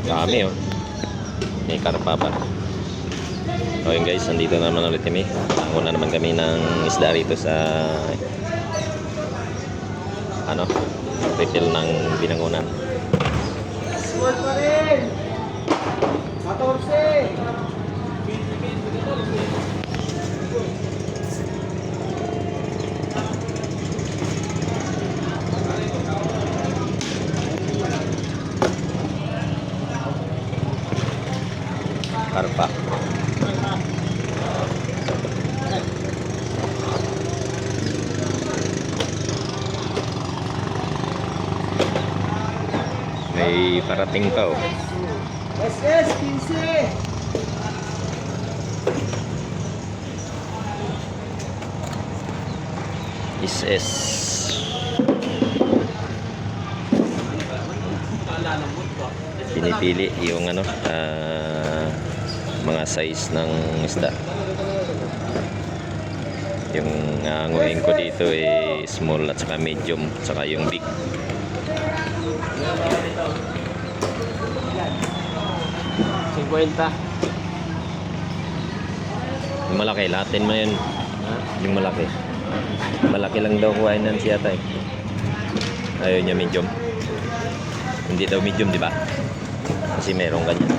Dami oh. May karpa pa. So yun guys, nandito naman ulit kami. Ako na naman kami ng isda rito sa refill ng Binangonan. Small pa rin. 14. Karpa. May parating pa oh. SS 15. SS. Pinipili yung mga size ng isda. Yung nguhin ko dito small at saka medium at saka yung big. Yung malaki, lahatin mo yun. Yung malaki. Malaki lang daw kuhain ng siya tayo. Ayaw niya medium. Hindi daw medium, di ba? Kasi merong ganyan.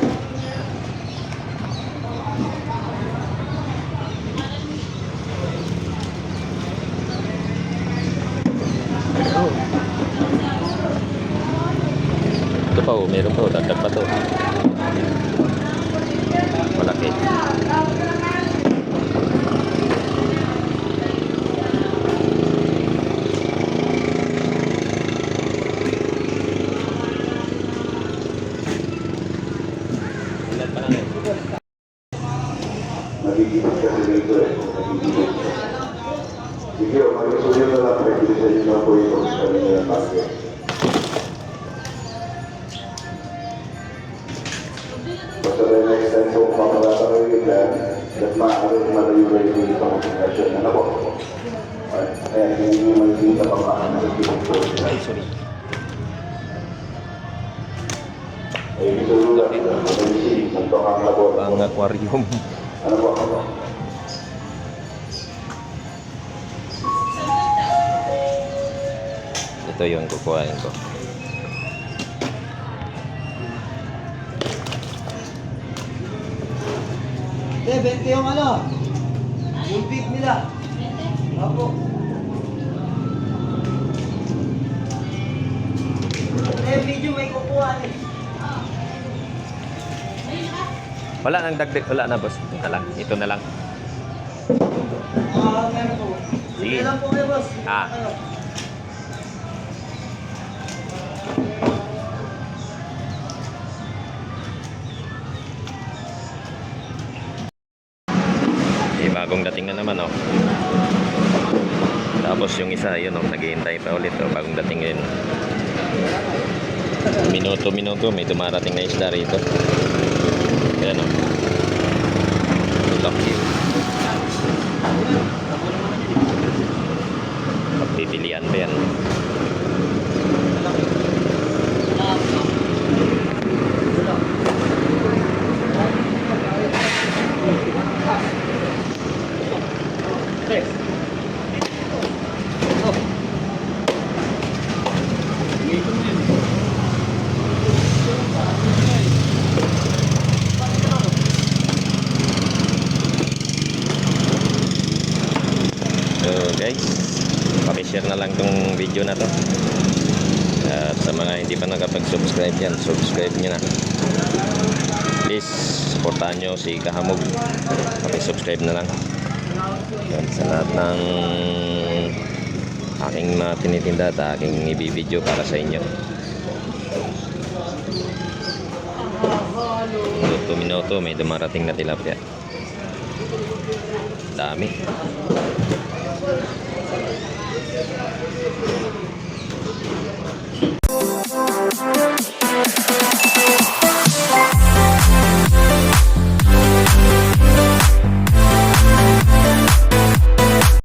Ito pa oh, meron pa oh, dagdag pa to. Malaki. Nagigilid kasi dito nagigilid. Sige, mag-isuyo na lang, nagbilisan nyo na po ito sa kanila ng target. Basta rin next time po mamalata kayo yan, at maaaring malayo kayo dito sa komunikasyon na po. Kaya hindi nyo makikita pa paano nagigilid po. Sorry. Ay, isuyo lang, mag-isip, magpakang labor. Pang aquarium. Ano po ako? Ito yung kukuhain ko. Eh, 20 yung yung big nila. Opo. Eh, video may kukuha eh. Wala nang dagdag, wala na boss. Ito na lang. Ito na lang. Meron po. Sige. Sige lang po kayo, boss. Ah. Kayo. Bagong dating na naman oh. Tapos yung isa yun oh, naghihintay pa ulit oh, bagong dating yun. Minuto may dumarating na isda rito. Ayan oh. Laki. Pagpipilian pa yan. Guys, pakishare na lang tong video na to. At sa mga hindi pa nakapag-subscribe yan, subscribe nyo na. Please, supportahan nyo si Kahamog. Pakisubscribe na lang. At sa lahat ng aking mga tinitinda at aking ibibideo para sa inyo. Minuto may dumarating na tilapia. Dami.